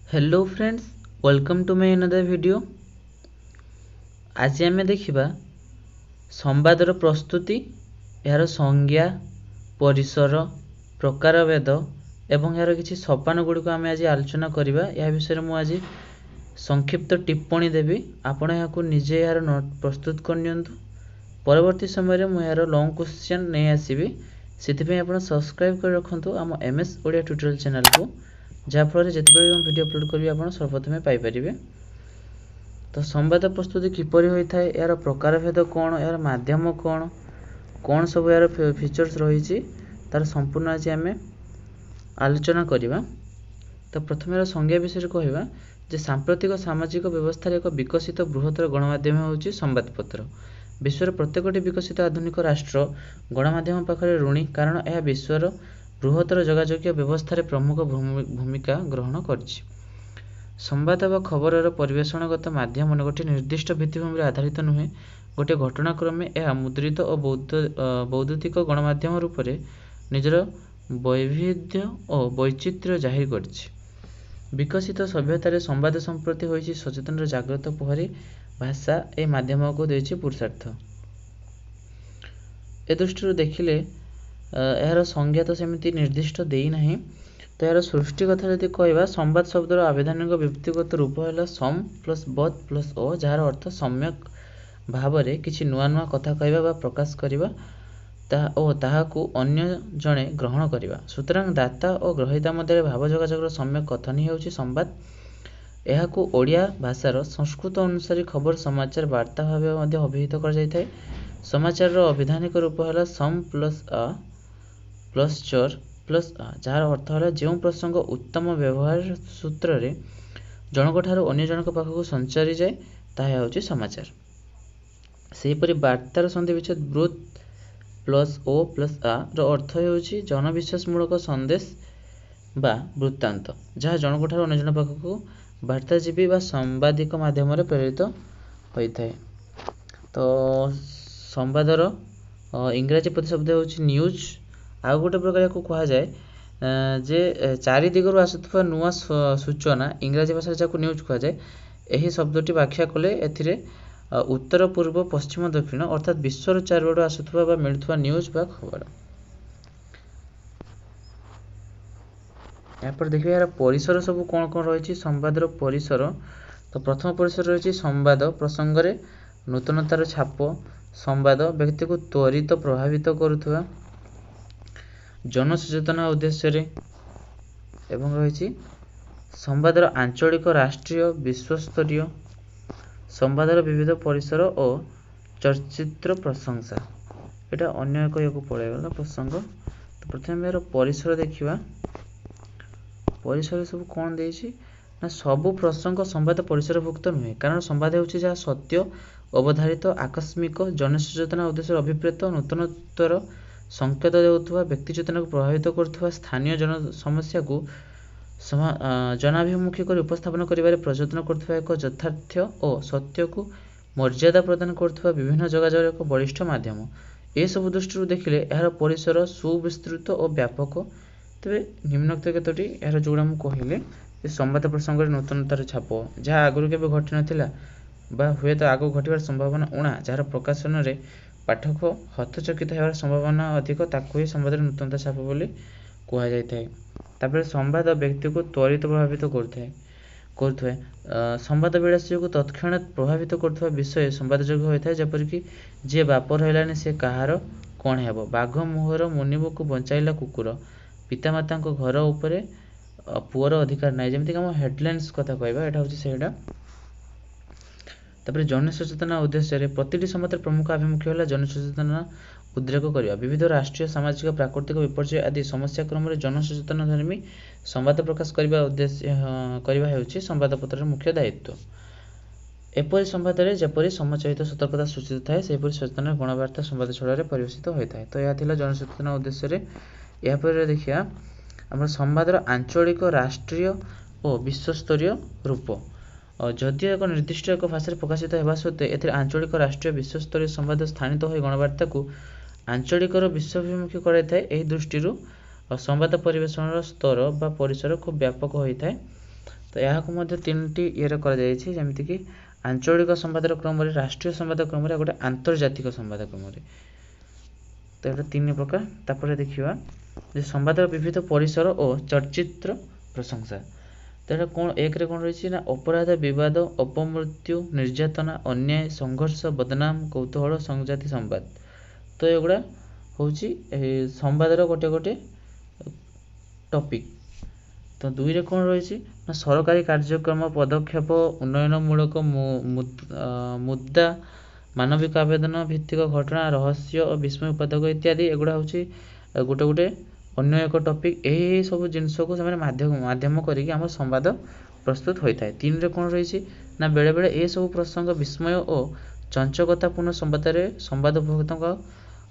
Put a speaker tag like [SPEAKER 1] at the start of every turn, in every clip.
[SPEAKER 1] Hello friends, welcome to my another video. आज आम देखा संवादर प्रस्तुति, यार संज्ञा, परिसर, प्रकारभेद एवं यार किसी सोपान गुड़िक आम आज आलोचना करवा। यह विषय में आज संक्षिप्त टिप्पणी देवी। आपण यहाँ निजे यार नोट प्रस्तुत करनी। परवर्ती समय में यार लॉन्ग क्वेश्चन नहीं आसबि, से आप सब्सक्राइब कर रखु आम एमएस ओडिया ट्यूटोरियल चैनल को, जहाँफल जिते वीडियो अपलोड करी आप सर्वप्रथमे पाइपर। तो संवाद प्रस्तुति किपर होता है, यार प्रकारभेद कौन, यार माध्यम कौन, कौन सब यार फीचर्स रही तार संपूर्ण आज आम आलोचना करवा। तो प्रथम यार संज्ञा विषय कहवा जे सांप्रतिक सामाजिक व्यवस्था एक विकसित बृहत्तर गणमाध्यम होउछि संवादपत्र। विश्वर प्रत्येकटी विकसित आधुनिक राष्ट्र गणमाध्यम पाखरे ऋणी, कारण यह विश्वर बृहत्तर जोगाजोग्य व्यवस्था प्रमुख भूमिका ग्रहण करछि। संवाद व खबर परिवेशनगत माध्यम गोटे निर्दिष्ट भित्तिभूमि आधारित नुहे, गोटे घटनाक्रमे यह मुद्रित और बौद्धिक गणमाध्यम रूप में निजर वैविध्य और वैचित्र्य जाहिर करछि। विकसित सभ्यतार संवाद संप्रति होइछि सचेतन जागृत प्रहरी। भाषा ए माध्यम को देछि पुरुषार्थ। ए दृष्टि देखिले यार संज्ञा तो सेमिति निर्दिष्ट देई नहीं। तो यार सृष्टि कथा यदि कहवा, संवाद शब्दर आविधानिक व्यक्तिगत रूप है सम प्लस बद प्लस ओ, जार अर्थ सम्यक भाव में किसी नुआ नुआ कथा कहवा बा प्रकाश करवा ताहाकू अन्य जणे ग्रहण करवा। सुतरां दाता और ग्रहीता मध्य भाव जोगाजोगर सम्यक कथन ही होउछि संवाद। एहाकू ओडिया भाषार संस्कृत अनुसार खबर समाचार वार्ता भाव अभिहित कर जाइथाय। समाचार अभिधानिक रूप है सम प्लस अ प्लस चर प्लस आ, जार अर्थ है जो प्रसंग उत्तम व्यवहार सूत्र रे जनक ठारू अन्य जनक पाखक संचारी जाए ताहा होउछि समाचार। सेहीपरि वार्तार संधि विच्छेद ब्रुत प्लस ओ प्लस आ रो अर्थ होउछि जनविश्वासमूलक संदेश बा वृत्तांत, जहाँ जनक ठारू अन्य जन पाखक वार्ताजीवी बा संवादिक माध्यम प्रेरित होता है। तो संवादर इंग्राजी प्रतिशब्द होउछि न्यूज। आउ गोटे प्रकार को कहा जाए जे चारि दिगरु आसुथबा नुआ सूचना इंग्राजी भाषा जाको न्यूज कहा जाए। यही शब्दटी व्याख्या कले एथिरे उत्तर पूर्व पश्चिम दक्षिण अर्थात विश्वर चारिआडु आसुथबा बा मिलुथबा न्यूज बा खबर। यहाँ पर देखिए यार परिसर सब कौन कौन रही संवादर परिसर। तो प्रथम परिसर रही संवाद प्रसंग रे नूतनतार छाप। संवाद व्यक्ति को त्वरित प्रभावित करुवा जनसचेतना उद्देश्य रे। एवं रही संवादर आंचलिक राष्ट्रीय विश्वस्तरीय। संवादर विविध परिसर और चर्चित्र प्रशंसा, यहाँ अन्य एक पड़ेगा प्रसंग। तो प्रथम यार परिसर देखा, परिसर सब कौन देछि ना सबु प्रसंग संवाद परिसरभुक्त नुहे, कारण संवाद होउछि जहाँ सत्य अवधारित आकस्मिक जनसचेतना उद्देश्य अभिप्रेत नूतनत्वर संकेत देउथुवा व्यक्ति चेतना को प्रभावित करुवा स्थानीय जन समस्या को जनाभिमुखी कर उपस्थापन करिबारे प्रयत्न करुवा एक यथार्थ और सत्य को मर्यादा प्रदान करुवा विभिन्न जोगाजोगर एक बलिष्ठ माध्यम। ए सब दृष्टि देखिले यार परिसर सुविस्तृत और व्यापक। तेरे निम्नोक्त केतोटी यार जोड़ा मु कहिले संवाद प्रसंग नूतनतार छाप, जहाँ आगुरी केबे घटी नथिला बा हुए तो आगो घटिबार संभावना उणा, जार प्रकाशन रे पाठक हतचकित होवार संभावना अधिक, ताकू ही संवाद नूतनता छाप बोली कहा जाए। तापर संवाद व्यक्ति को त्वरित प्रभावित करुए संवाद विलास जो तत्क्षणात प्रभावित करुवा विषय संवादयोग्य होता है। जपरिक जी बाप रहा सी कहार कौन हेब, बाघ मुहर मुनिब को बंचाइला कुकुर, पितामाता घर उपरे पुअर अधिकार ना, जमीक आम हेडलाइंस कथा कहवा यहाँ हूँ से। तापर जनसचेतना उद्देश्य प्रतिटी संवादर प्रमुख आभिमुख्य है जनसचेतना उद्रेक करवा। विविध राष्ट्रीय सामाजिक प्राकृतिक विपर्यय आदि समस्या क्रम जनसचेतना धर्मी संवाद प्रकाश करने उद्देश्य करवा हेउछि संवादपत्र मुख्य दायित्व। एपरि संवाद जेपरि समचयित सतर्कता सूचित थाए सेपरि सचेतन गणवार्ता संवाद छड़े परिवेशित होता है। तो यह थिला जनसचेतना उद्देश्य। यापर देखिया आम संवादर आंचलिक राष्ट्रीय और विश्वस्तरीय रूप। जदि एक निर्दिष्ट एक भाषा प्रकाशित होगा सत्वे एथिरे आंचलिक राष्ट्रीय विश्वस्तरीय संवाद स्थानित हो गणवार्ता को आंचलिकर विश्वाभिमुखी कराइथाए। एही दृष्टि संवाद परिवेशन स्तर बा परिसर खूब व्यापक होता है। तो तो यहाँ मध्य तीनटी ये जमीक आंचलिक संवादर क्रम राष्ट्रीय संवाद क्रम गोटे आंतर्जातिक संवाद क्रम। तो ये 3 प्रकार। तापर देखिए जे संवादर विविध परिसर और चर्चित्र प्रशंसा। तो ये कौन एक रे कौन रही ना अपराध विवाद अपमृत्यु निर्यातना अन्याय संघर्ष बदनाम कौतूहल संजाति संवाद। तो एगुड़ा हूँ संवादर गोटे गोटे टॉपिक। तो 2 रे कौन रही ना सरकारी कार्यक्रम पदक्षेप उन्नयनमूलक मुद्दा मानविक आवेदन भित्तिक घटना रहस्य और विस्मय उत्पादक इत्यादि एगुड़ा हूँ गोटे गोटे अन्य एक टॉपिक। यही सब जिनस को माध्यम करके आम संवाद प्रस्तुत होता है। 3 रे कौन रही ना बेले बेले ये सब प्रसंग विस्मय और चंचकतापूर्ण संवाद भक्तों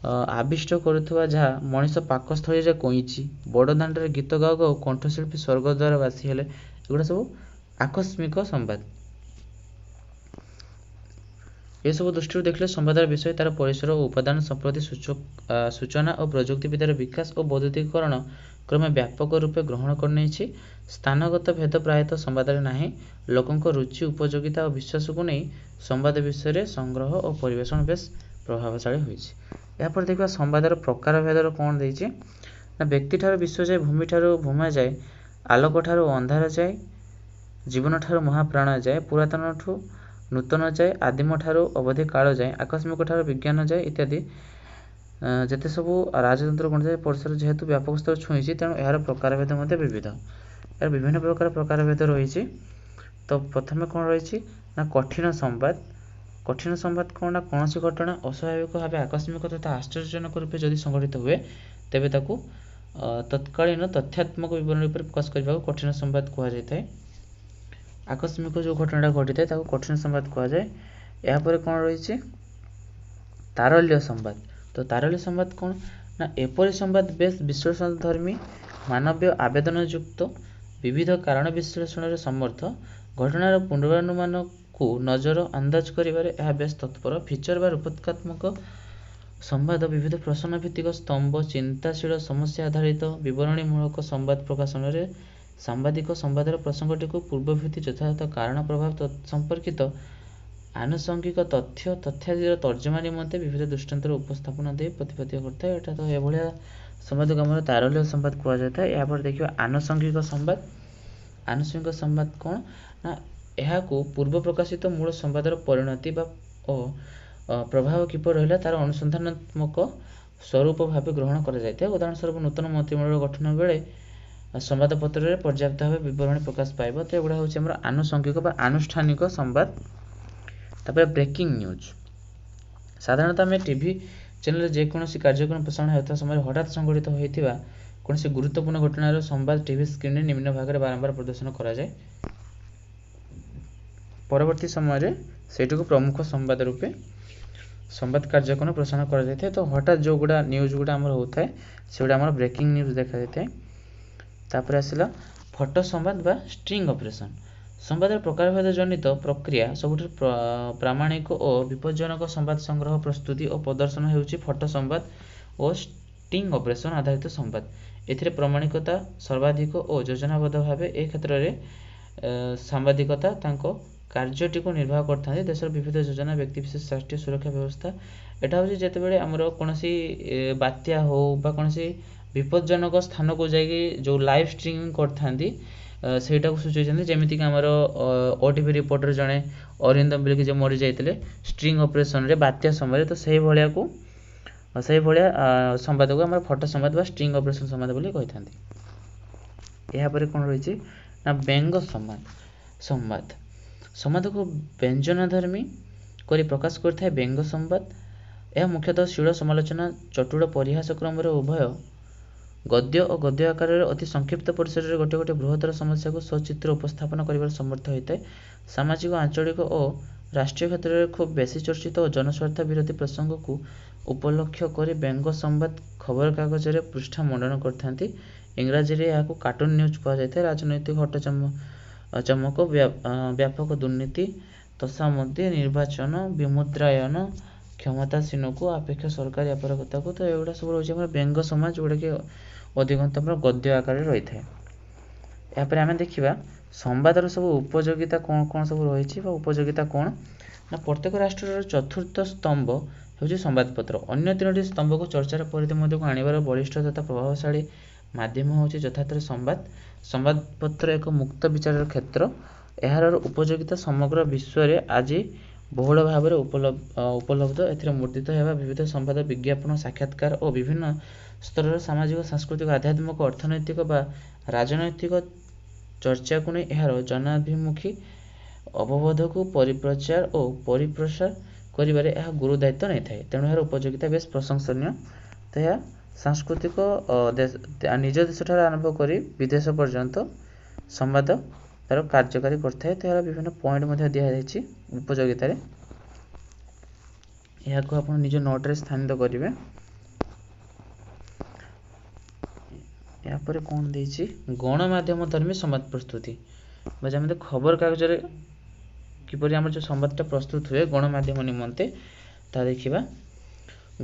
[SPEAKER 1] आविष्ट करुवा जहाँ मनीष पाकस्थली रे कईची बड़ दाण्डे गीत गाओ गाओ कंठशिल्पी स्वर्गद्वार बासी हेले एगुड़ा सब आकस्मिक संवाद। ये सब दृष्टि देखले संवादर विषय तार परिसर और उपादान संप्रति सूचना और प्रजुक्तिविद्यार विकास और बौद्धिकरण क्रमे व्यापक रूपे ग्रहण करने स्थानगत भेद प्रायतः संवादरे नाही। लोकों रुचि उपयोगिता और विश्वास को नहीं संवाद विषय संग्रह और परिवेशन बेस प्रभावशाली होइछि। यापर देखा संवादर प्रकार भेदर कौन देइछि ना व्यक्ति ठारो विश्व जाए भूमि ठारो भूमा जाए आलोक ठारो अंधार जाए जीवन ठारो महाप्राण जाए पुरातन ठू नूतन जाए आदिम ठारो अवधि काल जाए आकस्मिक ठारो विज्ञान जाए इत्यादि जेते सब राजतंत्र गणतंत्र परिसर जेहेतु व्यापक स्तर छुईछि तेणु यार प्रकार भेद मध्य विविध यार विभिन्न प्रकार भेद रही। तो प्रथम कौन रही ना कठिन संवाद। कठिन संवाद कौन ना कौन घटना अस्वाभाविक भाव आकस्मिक तथा आश्चर्यजनक रूपे जदि संघटित हुए तेबे ताकू तत्कालीन तथ्यात्मक विवरण पर प्रकाश करने को कठिन संवाद कहुए। आकस्मिक जो घटना घटी है कठिन संवाद कहुए। यापर कौन रही तारल्य संवाद। तो तारल्य संवाद कौन ना एपरी संवाद बेस विश्लेषण धर्मी मानवीय आवेदन युक्त विविध कारण विश्लेषण समर्थ घटनार पूर्वानुमान को नजर अंदाज करिबारे यह बेस तत्पर फीचर बा रूपकात्मक संवाद विविध प्रश्न भित्तिक स्तंभ चिंताशील समस्या आधारित विवरणीमूलक संवाद प्रकाशन में सांबादिक संवादर प्रसंगटी को पूर्वभूति यथार्थ कारण प्रभाव संपर्कित आनुषंगिक तथ्य तथ्यादिर तर्जमा निमंते विविध दृष्टांतर उपस्थापन दे प्रतिपाद्य करता है। एटा तो एभलिया संवाद को आम तारल्य संवाद कहुए। यापर देखिए आनुषंगिक संवाद। आनुषंगिक संवाद कौन ना यह पूर्व प्रकाशित मूल संवादर परिणति प्रभाव किपर रहा तार अनुसंधानात्मक स्वरूप भाव ग्रहण कर उदाहरण स्वरूप नूतन मंत्रिमंडल गठन बेले संवादपत्र में पर्याप्त भाव विवरण प्रकाश पाइब। तो एगुड़ा हूँ आनुषंगिक बा आनुष्ठानिक संवाद। तापर ब्रेकिंग न्यूज। साधारणतः आम टीवी चैनल जेकोसी कार्यक्रम प्रसारण होता समय हठात संघटित होता कौन गुरुत्वपूर्ण घटनार संवाद टीवी स्क्रीन निम्न भाग में बारंबार प्रदर्शन कराए। परवर्ती समय सेठू प्रमुख संवाद रूपे संवाद कार्यक्रम प्रसारण कर। तो हठात जो गुड़ा न्यूज गुड़ा आमर होता है से गुड़ा आमर ब्रेकिंग न्यूज देखा जाए। तापर आसला फोटो संवाद बा स्ट्रिंग ऑपरेशन। संवादर प्रकार भेद जनित प्रक्रिया सबुठ प्रामाणिक और विपज्जनक संवाद संग्रह प्रस्तुति और प्रदर्शन होउछि फोटो संवाद और स्टिंग ऑपरेशन आधारित संवाद। एथिरे प्रामाणिकता सर्वाधिक और योजनाबद्ध भाव ए क्षेत्र में सांबादिकता तांको कार्यटी को निर्वाह करते देशर विविध योजना व्यक्तिविशेष राष्ट्रीय सुरक्षा व्यवस्था। एटा हूँ जितेबाला आमर कौन बात्या हो कौन विपज्जनक स्थान को जाकि जो लाइव स्ट्रीमिंग करथांती सेटा को सूचना जमीक आमर ओटीवी रिपोर्टर जड़े अरिंदम बिल जो मरी जाते स्ट्रिंग ऑपरेशन रे बात्या समय। तो से भाया को से भाया संवाद को आम फोटो संवाद बा स्ट्रिंग ऑपरेशन संवाद बोली कही। यापर कौन रही ना व्यंग संवाद। संवाद को व्यंजनधर्मी करी प्रकाश करता व्यंग संवाद। यह मुख्यतः शील समालोचना चटुल परिहास क्रम उभय गद्य और गद्य आकार अति संक्षिप्त परिसर में गोटे गोटे बृहत्तर समस्या को सचित्र उपस्थापन कर समर्थ होता है। सामाजिक आंचलिक और राष्ट्रीय क्षेत्र में खूब बेसी चर्चित और जनस्वार्थ विरोधी प्रसंग को उपलक्ष्य कर व्यंग संवाद खबर कागज में पृष्ठा मंडन करते। इंग्राजी में यहाँ कार्टून न्यूज कहुए। राजनैतिक हटचमक व्यापक दुर्नीति तसामध्य निर्वाचन विमुद्रायन क्षमतासीन को अपेक्षा सरकारी अपराधता को। तो एगुड़ा सब रोचे व्यंग समाज जोड़ा कि अधिकतम गद्य आकार रही है। यापर आम देखा ସମ୍ବାଦର ସବୁ ଉପଯୋଗିତା କ'ଣ ସବୁ ରହିଛି ବା ଉପଯୋଗିତା କ'ଣ ନା ପ୍ରତ୍ୟେକ ରାଷ୍ଟ୍ରର ଚତୁର୍ଥ ସ୍ତମ୍ଭ ହେଉଛି ସମ୍ବାଦପତ୍ର। ଅନ୍ୟ ତିନୋଟି ସ୍ତମ୍ଭକୁ ଚର୍ଚ୍ଚାର ପରିଧି ମଧ୍ୟକୁ ଆଣିବାର ବଳିଷ୍ଠ ତଥା ପ୍ରଭାବଶାଳୀ ମାଧ୍ୟମ ହେଉଛି ଯଥାର୍ଥରେ ସମ୍ବାଦ। ସମ୍ବାଦପତ୍ର ଏକ ମୁକ୍ତ ବିଚାରର କ୍ଷେତ୍ର। ଏହାର ଉପଯୋଗିତା ସମଗ୍ର ବିଶ୍ୱରେ ଆଜି ବହୁଳ ଭାବରେ ଉପଲବ୍ଧ। ଏଥିରେ ମୁଦ୍ରିତ ହେବା ବିବିଧ ସମ୍ବାଦ, ବିଜ୍ଞାପନ, ସାକ୍ଷାତକାର ଓ ବିଭିନ୍ନ ସ୍ତରର ସାମାଜିକ, ସାଂସ୍କୃତିକ, ଆଧ୍ୟାତ୍ମିକ, ଅର୍ଥନୈତିକ ବା ରାଜନୈତିକ ଚର୍ଚ୍ଚାକୁ ନେଇ ଏହାର ଜନାଭିମୁଖୀ ଅବବୋଧକୁ ପରିପ୍ରଚାର ଓ ପରିପ୍ରସାର କରିବାରେ ଏହା ଗୁରୁ ଦାୟିତ୍ୱ ନେଇଥାଏ। ତେଣୁ ଏହାର ଉପଯୋଗିତା ବେଶ୍ ପ୍ରଶଂସନୀୟ। ତ ଏହା ସାଂସ୍କୃତିକ ନିଜ ଦେଶଠାରୁ ଆରମ୍ଭ କରି ବିଦେଶ ପର୍ଯ୍ୟନ୍ତ ସମ୍ବାଦ ତାର କାର୍ଯ୍ୟକାରୀ କରିଥାଏ। ତ ଏହାର ବିଭିନ୍ନ ପଏଣ୍ଟ ମଧ୍ୟ ଦିଆଯାଇଛି ଉପଯୋଗିତାରେ। ଏହାକୁ ଆପଣ ନିଜ ନୋଟରେ ସ୍ଥାନିତ କରିବେ। ଏହାପରେ କ'ଣ ଦେଇଛି, ଗଣମାଧ୍ୟମ ଧର୍ମୀ ସମ୍ବାଦ ପ୍ରସ୍ତୁତି ବା ଯେମିତି ଖବରକାଗଜରେ କିପରି ଆମର ଯେଉଁ ସମ୍ବାଦଟା ପ୍ରସ୍ତୁତ ହୁଏ ଗଣମାଧ୍ୟମ ନିମନ୍ତେ ତାହା ଦେଖିବା।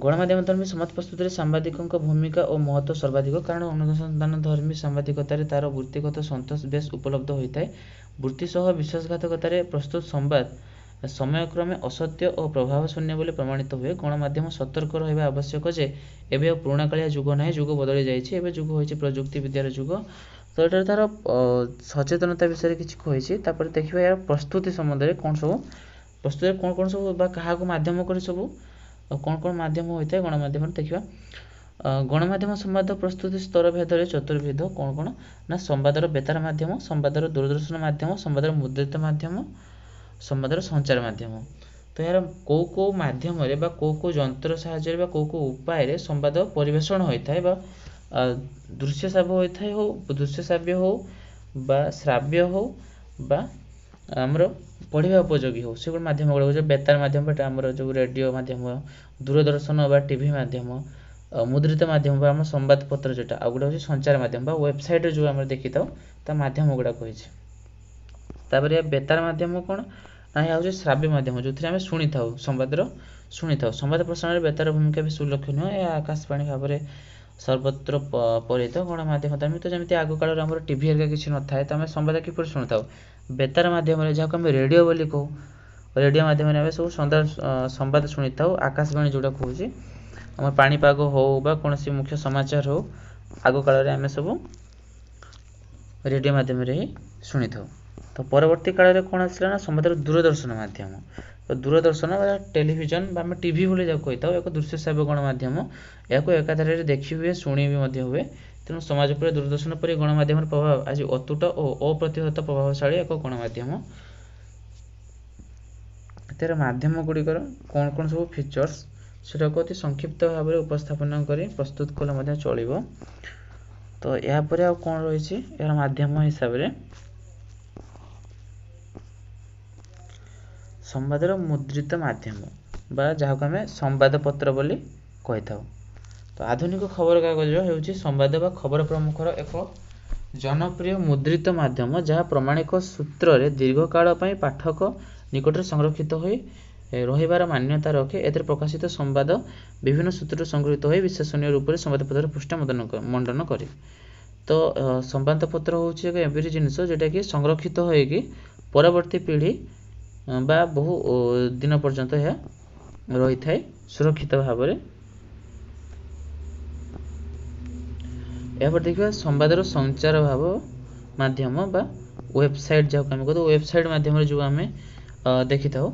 [SPEAKER 1] ଗଣମାଧ୍ୟମ ଧର୍ମୀ ସମ୍ବାଦ ପ୍ରସ୍ତୁତିରେ ସାମ୍ବାଦିକଙ୍କ ଭୂମିକା ଓ ମହତ୍ତ୍ୱ ସର୍ବାଧିକ, କାରଣ ଅନୁସନ୍ଧାନ ଧର୍ମୀ ସାମ୍ବାଦିକତାରେ ତାର ବୃତ୍ତିଗତ ସନ୍ତୋଷ ବେଶ୍ ଉପଲବ୍ଧ ହୋଇଥାଏ। ବୃତ୍ତି ସହ ବିଶ୍ୱାସଘାତକତାରେ ପ୍ରସ୍ତୁତ ସମ୍ବାଦ ସମୟକ୍ରମେ ଅସତ୍ୟ ଓ ପ୍ରଭାବଶୂନ୍ୟ ବୋଲି ପ୍ରମାଣିତ ହୁଏ। ଗଣମାଧ୍ୟମ ସତର୍କ ରହିବା ଆବଶ୍ୟକ ଯେ ଏବେ ଆଉ ପୁରୁଣାକାଳିଆ ଯୁଗ ନାହିଁ, ଯୁଗ ବଦଳି ଯାଇଛି, ଏବେ ଯୁଗ ହୋଇଛି ପ୍ରଯୁକ୍ତି ବିଦ୍ୟାର ଯୁଗ। ତ ଏଠାରେ ତାର ସଚେତନତା ବିଷୟରେ କିଛି କହିଛି। ତାପରେ ଦେଖିବା ଏହାର ପ୍ରସ୍ତୁତି ସମ୍ବନ୍ଧରେ କ'ଣ ସବୁ ପ୍ରସ୍ତୁତିରେ କ'ଣ ସବୁ ବା କାହାକୁ ମାଧ୍ୟମ କରି ସବୁ କ'ଣ ମାଧ୍ୟମ ହୋଇଥାଏ ଗଣମାଧ୍ୟମରେ ଦେଖିବା। ଗଣମାଧ୍ୟମ ସମ୍ବାଦ ପ୍ରସ୍ତୁତି ସ୍ତର ଭେଦରେ ଚତୁର୍ବିଧ। କ'ଣ ନା ସମ୍ବାଦର ବେତାର ମାଧ୍ୟମ, ସମ୍ବାଦର ଦୂରଦର୍ଶନ ମାଧ୍ୟମ, ସମ୍ବାଦର ମୁଦ୍ରିତ ମାଧ୍ୟମ, ସମ୍ବାଦର ସଞ୍ଚାର ମାଧ୍ୟମ। ତ ଏହାର କେଉଁ ମାଧ୍ୟମରେ ବା କେଉଁ ଯନ୍ତ୍ର ସାହାଯ୍ୟରେ ବା କେଉଁ ଉପାୟରେ ସମ୍ବାଦ ପରିବେଷଣ ହୋଇଥାଏ ବା ଦୃଶ୍ୟ ଶ୍ରାବ୍ୟ ହଉ ବା ଶ୍ରାବ୍ୟ ହଉ ବା ଆମର ପଢ଼ିବା ଉପଯୋଗୀ ହଉ, ସେଗୁলো ମାଧ୍ୟମ ଗୁଡ଼ା ହେଉଛି ବେତାର ମାଧ୍ୟମ ବା ଆମର ଯେଉଁ ରେଡ଼ିଓ ମାଧ୍ୟମ, ଦୂରଦର୍ଶନ ବା ଟିଭି ମାଧ୍ୟମ, ମୁଦ୍ରିତ ମାଧ୍ୟମ ବା ଆମ ସମ୍ବାଦପତ୍ର ଯେଉଁଟା, ଆଉ ଗୋଟେ ହେଉଛି ସଞ୍ଚାର ମାଧ୍ୟମ ବା ୱେବସାଇଟ୍ରେ ଯେଉଁ ଆମେ ଦେଖିଥାଉ ତା ମାଧ୍ୟମ ଗୁଡ଼ା କହିଛି। ତାପରେ ବେତାର ମାଧ୍ୟମ କ'ଣ ନା ଏହା ହେଉଛି ଶ୍ରାବ୍ୟ ମାଧ୍ୟମ, ଯେଉଁଥିରେ ଆମେ ଶୁଣିଥାଉ ସମ୍ବାଦ ପ୍ରସାରଣରେ ବେତାର ଭୂମିକା ବି ସୁଲକ୍ଷଣୀୟ। ଏହା ଆକାଶବାଣୀ ଭାବରେ ସର୍ବତ୍ର ପରିଚିତ। ଗଣମାଧ୍ୟମ ଧର୍ମୀ ତ ଯେମିତି ଆଗ କାଳରେ ଆମର ଟିଭି ହେରିକା କିଛି ନଥାଏ, ତ ଆମେ ସମ୍ବାଦ କିପରି ଶୁଣିଥାଉ ବେତାର ମାଧ୍ୟମରେ, ଯାହାକୁ ଆମେ ରେଡ଼ିଓ ବୋଲି କହୁ। ରେଡ଼ିଓ ମାଧ୍ୟମରେ ଆମେ ସବୁ ସମ୍ବାଦ ଶୁଣିଥାଉ। ଆକାଶବାଣୀ ଯେଉଁଟା କହୁଛି ଆମର ପାଣିପାଗ ହଉ ବା କୌଣସି ମୁଖ୍ୟ ସମାଚାର ହଉ, ଆଗ କାଳରେ ଆମେ ସବୁ ରେଡ଼ିଓ ମାଧ୍ୟମରେ ହିଁ ଶୁଣିଥାଉ। ତ ପରବର୍ତ୍ତୀ କାଳରେ କ'ଣ ଆସିଲା ନା ସମ୍ବାଦର ଦୂରଦର୍ଶନ ମାଧ୍ୟମ। ତ ଦୂରଦର୍ଶନ ବା ଟେଲିଭିଜନ ବା ଆମେ ଟିଭି ବୋଲି ଯାହାକୁ କହିଥାଉ, ଏକ ଦୃଶ୍ୟ ଶ୍ରାବ୍ୟ ଗଣମାଧ୍ୟମ। ଏହାକୁ ଏକାଧାରରେ ଦେଖି ହୁଏ, ଶୁଣି ବି ମଧ୍ୟ ହୁଏ। ତେଣୁ ସମାଜ ଉପରେ ଦୂରଦର୍ଶନ ପରି ଗଣମାଧ୍ୟମର ପ୍ରଭାବ ଆଜି ଅତୁଟ ଓ ଅପ୍ରତିହତ ପ୍ରଭାବଶାଳୀ ଏକ ଗଣମାଧ୍ୟମ। ଏଥିର ମାଧ୍ୟମ ଗୁଡ଼ିକର କ'ଣ ସବୁ ଫିଚର୍ସ ସେଟାକୁ ଅତି ସଂକ୍ଷିପ୍ତ ଭାବରେ ଉପସ୍ଥାପନ କରି ପ୍ରସ୍ତୁତ କଲେ ମଧ୍ୟ ଚଳିବ। ତ ଏହାପରେ ଆଉ କ'ଣ ରହିଛି ଏହାର ମାଧ୍ୟମ ହିସାବରେ, ସମ୍ବାଦର ମୁଦ୍ରିତ ମାଧ୍ୟମ ବା ଯାହାକୁ ଆମେ ସମ୍ବାଦପତ୍ର ବୋଲି କହିଥାଉ। ତ ଆଧୁନିକ ଖବରକାଗଜ ହେଉଛି ସମ୍ବାଦ ବା ଖବର ପ୍ରମୁଖର ଏକ ଜନପ୍ରିୟ ମୁଦ୍ରିତ ମାଧ୍ୟମ, ଯାହା ପ୍ରମାଣିକ ସୂତ୍ରରେ ଦୀର୍ଘକାଳ ପାଇଁ ପାଠକ ନିକଟରେ ସଂରକ୍ଷିତ ହୋଇ ରହିବାର ମାନ୍ୟତା ରଖେ। ଏଥିରେ ପ୍ରକାଶିତ ସମ୍ବାଦ ବିଭିନ୍ନ ସୂତ୍ରରୁ ସଂଗୃହୀତ ହୋଇ ବିଶ୍ୱସନୀୟ ରୂପରେ ସମ୍ବାଦପତ୍ରର ପୃଷ୍ଠା ମଣ୍ଡନ କରେ। ତ ସମ୍ବାଦପତ୍ର ହେଉଛି ଏକ ଏପରି ଜିନିଷ ଯେଉଁଟାକି ସଂରକ୍ଷିତ ହୋଇକି ପରବର୍ତ୍ତୀ ପିଢ଼ି ବା ବହୁ ଦିନ ପର୍ଯ୍ୟନ୍ତ ଏହା ରହିଥାଏ ସୁରକ୍ଷିତ ଭାବରେ। ଏହାପରେ ଦେଖିବା ସମ୍ବାଦର ସଞ୍ଚାର ମାଧ୍ୟମ ବା ୱେବସାଇଟ୍, ଯାହାକୁ ଆମେ କହୁ ୱେବସାଇଟ୍ ମାଧ୍ୟମରେ ଯେଉଁ ଆମେ ଦେଖିଥାଉ।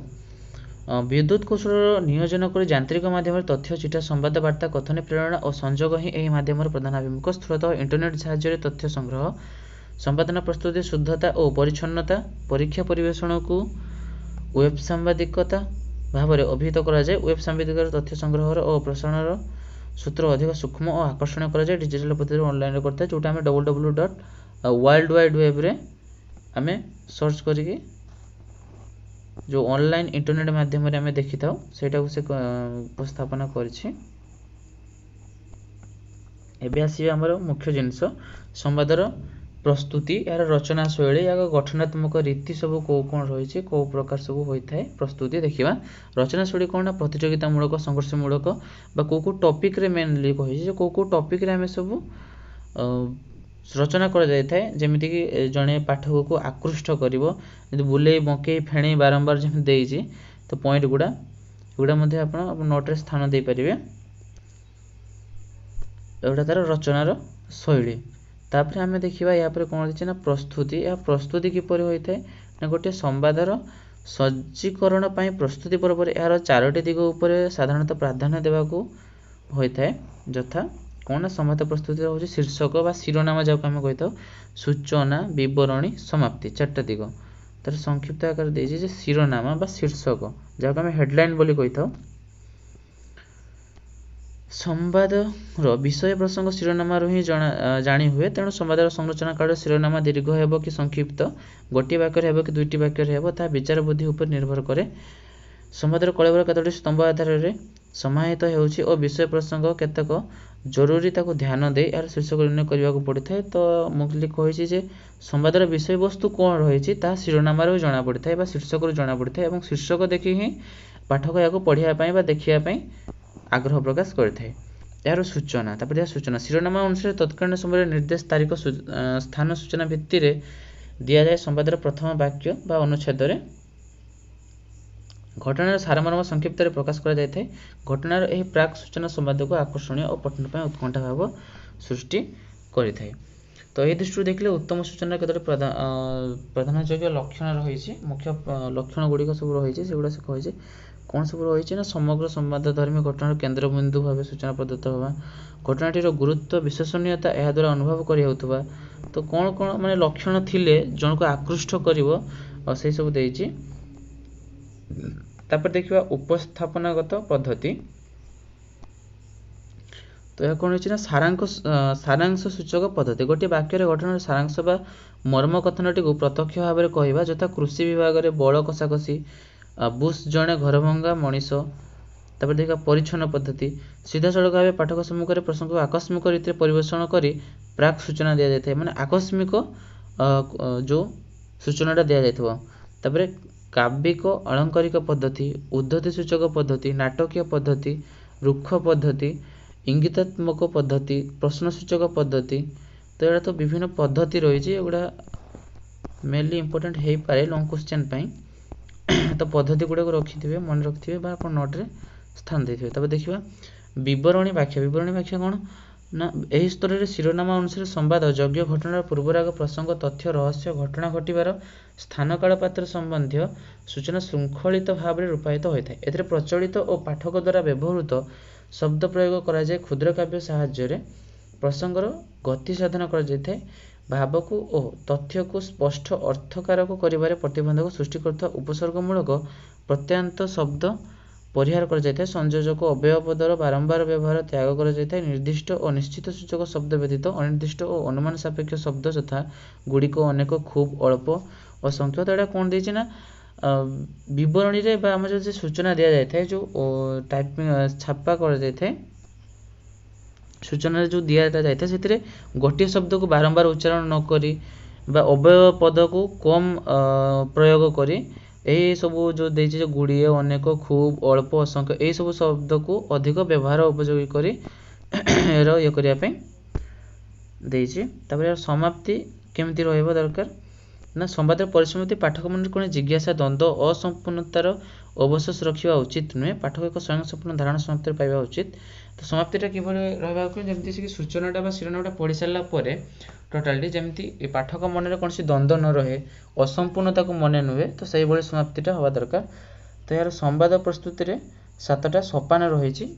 [SPEAKER 1] ବିଦ୍ୟୁତ୍ କୌଶଳର ନିୟୋଜନ କରି ଯାନ୍ତ୍ରିକ ମାଧ୍ୟମରେ ତଥ୍ୟ, ଚିଠା, ସମ୍ବାଦ, ବାର୍ତ୍ତା, କଥନୀ, ପ୍ରେରଣା ଓ ସଂଯୋଗ ହିଁ ଏହି ମାଧ୍ୟମର ପ୍ରଧାନ ଆଭିମୁଖ୍ୟ। ସ୍ଥୂଳତଃ ଇଣ୍ଟରନେଟ୍ ସାହାଯ୍ୟରେ ତଥ୍ୟ ସଂଗ୍ରହ, ସମ୍ପାଦନା, ପ୍ରସ୍ତୁତି, ଶୁଦ୍ଧତା ଓ ପରିଚ୍ଛନ୍ନତା, ପରୀକ୍ଷା, ପରିବେଷଣକୁ ୱେବ୍ ସାମ୍ବାଦିକତା ଭାବରେ ଅଭିହିତ କରାଯାଏ। ୱେବ୍ ସାମ୍ବାଦିକତାର ତଥ୍ୟ ସଂଗ୍ରହର ଓ ପ୍ରସାରଣର ସୂତ୍ର ଅଧିକ ସୂକ୍ଷ୍ମ ଓ ଆକର୍ଷଣୀୟ କରାଯାଏ। ଡିଜିଟାଲ ପଦ୍ଧତିରେ ଅନଲାଇନରେ କରିଥାଏ, ଯେଉଁଟା ଆମେ www.worldwidewebରେ ଆମେ ସର୍ଚ୍ଚ କରିକି ଯେଉଁ ଅନଲାଇନ୍ ଇଣ୍ଟରନେଟ୍ ମାଧ୍ୟମରେ ଆମେ ଦେଖିଥାଉ ସେଇଟାକୁ ସେ ଉପସ୍ଥାପନ କରିଛି। ଏବେ ଆସିବେ ଆମର ମୁଖ୍ୟ ଜିନିଷ ସମ୍ବାଦର ପ୍ରସ୍ତୁତି, ଏହାର ରଚନା ଶୈଳୀ, ଏହାର ଗଠନାତ୍ମକ ରୀତି ସବୁ କ'ଣ ରହିଛି, କେଉଁ ପ୍ରକାର ସବୁ ହୋଇଥାଏ ପ୍ରସ୍ତୁତି ଦେଖିବା। ରଚନା ଶୈଳୀ କ'ଣ ନା ପ୍ରତିଯୋଗିତାମୂଳକ, ସଂଘର୍ଷମୂଳକ ବା କେଉଁ ଟପିକ୍ରେ ମେନଲି କହିଛି ଯେ କେଉଁ ଟପିକ୍ରେ ଆମେ ସବୁ रचना कर जमीती कि जड़े पाठक को आकृष्ट कर बुले बंकई फेणे बारंबार जमी देती तो पॉइंट गुड़ा एगुड़ा आप नोट रे स्थान दे पारे एगुड़ा तार रचनार शैली तापर आम देखा या कौन ना प्रस्तुति या प्रस्तुति किपर होता है ना गोटे संवादर सज्जीकरण प्रस्तुति पर्व यार चारोटी दिग उपर साधारणतः प्राधान्य देवाक होता है यथा कौन ना संवाद प्रस्तुति हूँ शीर्षक बा शिरोनामा जहाँ आम कही था सूचना बरणी समाप्ति चार्टा दिग तार संक्षिप्त आकार देजी शिरोनामा बा शीर्षक जहाँ आम हेडलाइन बोली कही था संवाद विषय प्रसंग शिरोनामा ही जाणी हुए तेणु संवाद संरचना काल शिरोनामा दीर्घ हेब कि संक्षिप्त गोटे वाक्य हेब कि दुईटी वाक्य हेब ता विचार बुद्धि उपर निर्भर करे संवादर कलेबर केतोटी स्तंभ आधार में समाहित होउछि और विषय प्रसंग केतक जरूरी ताको ध्यान दे यार शीर्षक निर्णय करने को पड़ता है तो मुझे कही जे संवादर विषय वस्तु कौन रही शिरोनामार जना पड़ता है शीर्षक जना पड़ता है शीर्षक देखी ही पाठक या पढ़ाई देखापी आग्रह प्रकाश करते यार सूचना तापर सूचना शिरोनामा अनुसार तत्कालीन समय निर्देश तारीख स्थान सूचना भित्ति रे दिया जाए संवादर प्रथम वाक्य बा अनुच्छेद घटनार सारमर्म संक्षिप्त प्रकाश करा जाए घटनार यह प्राक सूचना संवाद को आकर्षणीय और पठन पर उत्कंठा भाव सृष्टि करें तो यह दृष्टि देखिए उत्तम सूचना केतोटी प्रधानयोग्य लक्षण रही मुख्य लक्षण गुड़िक सब रही सेगुड़ा से कही कौन सब रही ना समग्र संवादधर्मी घटनार केन्द्रबिंदु भाव सूचना प्रदत्त होगा घटनाटीर गुरुत्व विश्वसनीयता यह द्वारा अनुभव कर तो कौन कौन माने लक्षण थिले जन को आकृष्ट कर से सब देइछि तापर देखिबा उपस्थापनागत पद्धति तो यह कौन होछि ना सारांश सूचक पद्धति गोटे वाक्य घटनार सारांश बा मर्म कथनटी को प्रत्यक्ष भाव में कहवा जथा कृषि विभाग में बल कषाकषि बुश जड़े घरभंगा मनीष तापर देखा परिच्छन्न पद्धति सीधा सड़क भाव पाठक सम्मुख में प्रसंग को आकस्मिक रीति परिवेषण कर प्राक सूचना दि जाए माने आकस्मिक जो सूचनाटा दि जाए काव्यिक अलंकारिक पद्धति उद्धति सूचक पद्धति नाटकीय पद्धति रुक्ष पद्धति इंगितात्मक पद्धति प्रश्नसूचक पद्धति तो यहाँ तो विभिन्न पद्धति रही एगुड़ा मेनली इंपोर्टेंट हो पाए लॉन्ग क्वेश्चन तो पद्धति गुड़ाक रखिथे मन रखिथे नोट रे स्थान देते तब देखा बरणी व्याख्या कौन ना यही स्तर में शिरोनामा अनुसार संवाद यज्ञ घटनार पूर्वराग प्रसंग तथ्य रहस्य घटना घटवर स्थान काल पात्र संबंधी सूचना श्रृंखलित भाव में रूपायित होता है एथिरे प्रचलित और पाठक द्वारा व्यवहृत शब्द प्रयोग करा जाए क्षुद्र काव्य साहाय्य प्रसंगर गति साधन कर भाव को और तथ्य को स्पष्ट अर्थकारक करिबारे प्रतिबंधक सृष्टि करता उपसर्गमूलक प्रत्यांत शब्द परिहार कर जाए संयोजक अव्यय पदर बारंबार व्यवहार त्याग कर जाए निर्दिष्ट और निश्चित सूचक शब्द व्यतीत अनिर्दिष्ट और अनुमान सापेक्ष शब्द तथा गुड़िक अनेक खूब अल्प और संख्या तो यहाँ कौन देना बरणी में आम जो सूचना दि जाए जो टाइपिंग छापा कर जाए सूचना जो दि जाए से गोटे शब्द को बारंबार उच्चारण न करी अव्यय पद को कम प्रयोग करी यही सब जो देछि जो गुड़िए अनेक खूब अल्प असंख्य यही सब शब्द को अधिक व्यवहार उपयोगी करी ये करने देछि तापर समाप्ति केमती रहइबा दरकार ना संवाद परिसमाप्ति पाठक मन को जिज्ञासा द्वंद्व असंपूर्णतार अवशेष रखा उचित नुहे पाठक एक स्वयं संपूर्ण धारणा समाप्ति पाइबा उचित तो समाप्तिटा किभଳି रहबाक जेमती से सूचनाटा बा शिरोनामाटा पढ़ी सारा पर टोटाली जमती पाठक मन में कौन द्वंद्व न रहे असंपूर्णता को मन नुहे तो से भाई समाप्तिटा हवा दरकार तो यार संवाद प्रस्तुति में 7टा सोपान रही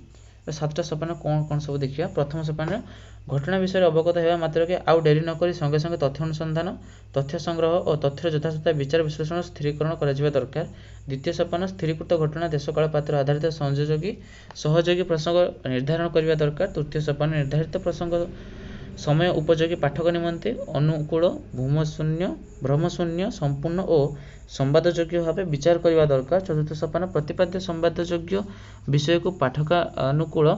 [SPEAKER 1] 7टा सोपान कौन कौन सब देखिए प्रथम सोपान घटना विषय अवगत होगा मात्र के आउ डेरी नक संगे संगे तथ्य अनुसंधान तथ्य संग्रह और तथ्यर यथासत्ता विचार विश्लेषण स्थिरीकरण करा दरकार द्वितीय सोपान स्थिरीकृत घटना देश काल पात्र आधारित संयोगी सहयोगी प्रसंग निर्धारण करने दरकार तृतीय सोपान निर्धारित प्रसंग समय उपयोगी पाठक निमंते अनुकूल भ्रमशून्य संपूर्ण और संवादयोग्य भाव विचार करने दरकार चतुर्थ सोपान प्रतिपाद्य संवादयोग्य विषय को पाठक अनुकूल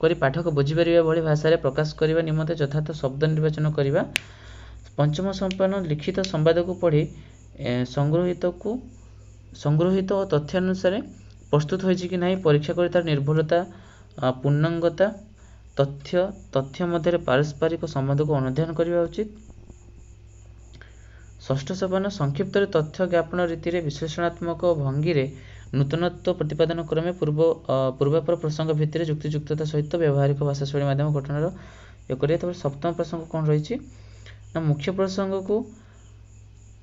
[SPEAKER 1] करी पाठक बुझीपर भाई भाषा प्रकाश करने निमंते यथार्थ शब्द निर्वाचन करने पंचम सोपान लिखित संवाद को पढ़ी संग्रहित और तथ्यानुसार प्रस्तुत होइछि कि नहीं परीक्षा कर तार निर्भुलता पूर्णांगता तथ्य मध्य पारस्परिक संबंध को अनुध्यान करने उचित। षष्ठ सोपान संक्षिप्त तथ्य ज्ञापन रीति विश्लेषणात्मक भंगी नूतनत्व प्रतिपादन क्रमे पूर्वापर प्रसंग भित्तिर युक्तियुक्तता सहित व्यावहारिक भाषा शैली माध्यम घटनार ये करिए। तब सप्तम प्रसंग कौन रही ना मुख्य प्रसंग को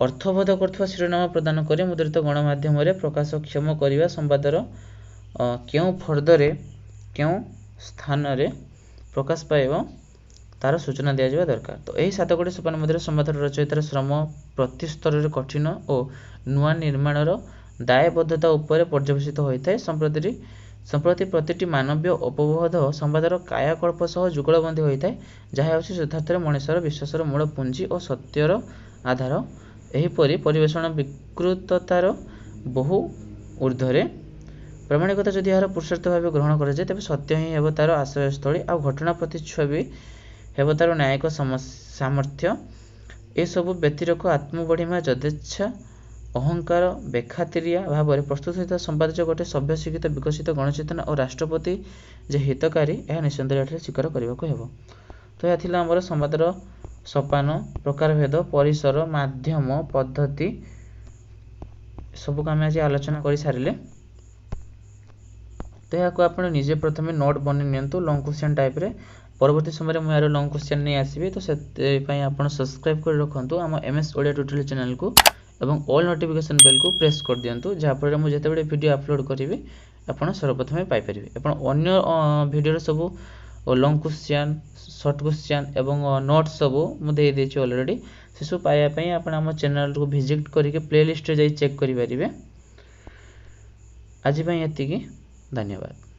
[SPEAKER 1] अर्थबोध कर शिरोनाम प्रदान कर मुद्रित गणमाध्यम प्रकाशक्षम करने संवादर क्यों फर्दरे क्यों स्थान प्रकाश पाइब तार सूचना दिया दरकार। तो यही 7 गोटी सोपान मध्य संवादर रचयितार श्रम प्रति स्तर में कठिन और नुआ निर्माणर दायबद्धता उपर पर्यवेसित होता है। संप्रति प्रतिटी मानवीय उपबोध संवादर कायाकल्प सह जुगलबंदी होता है, जहाँ होछि यथार्थ मनुष्यर विश्वासर मूल पुंजी और सत्यर आधार। एहीपरि परिवेषण विकृततार बहु ऊर्ध्वे प्रामाणिकता जदि यार पुरुषार्थ भाव ग्रहण कराए तेज सत्य ही हेब तार आश्रयस्थली आ घटना प्रतिच्छवि हेब तार न्यायिक सामर्थ्य। ए सबु व्यतिरक आत्मबढ़िमा यदेच्छा अहंकार बेखातिरिया भाव में प्रस्तुत होता संवाद जो गोटे सभ्य शिक्षित विकसित गणचेतना और राष्ट्रपति जे हितकारी यह निसंदेह स्वीकार करने को हेब। तो यह थिला हमर संवादर सोपान प्रकारभेद परिसर माध्यम पद्धति सबको आम आज आलोचना कर सारे। तो यहाँ आप निजे प्रथम नोट बन नियंतु लॉन्ग क्वेश्चन टाइप रे। परवर्ती समय में यार लॉन्ग क्वेश्चन नहीं आसबि, तो से आप सब्सक्राइब कर रखु आम MS ओडिया ट्यूटोरियल चैनल को एवं ऑल नोटिफिकेशन बेल को प्रेस कर दिंतु, जहाँफल मुझे जिते वीडियो अपलोड करी आप सर्वप्रथम पाइपर। अन्य वीडियो सब लॉन्ग क्वेश्चन शॉर्ट क्वेश्चन एवं नोट्स सब मुझे देदेछि ऑलरेडी, से सब पाइबापी आप आम चैनल को विजिट करके प्लेलिस्ट जाई चेक करें। आज ये धन्यवाद।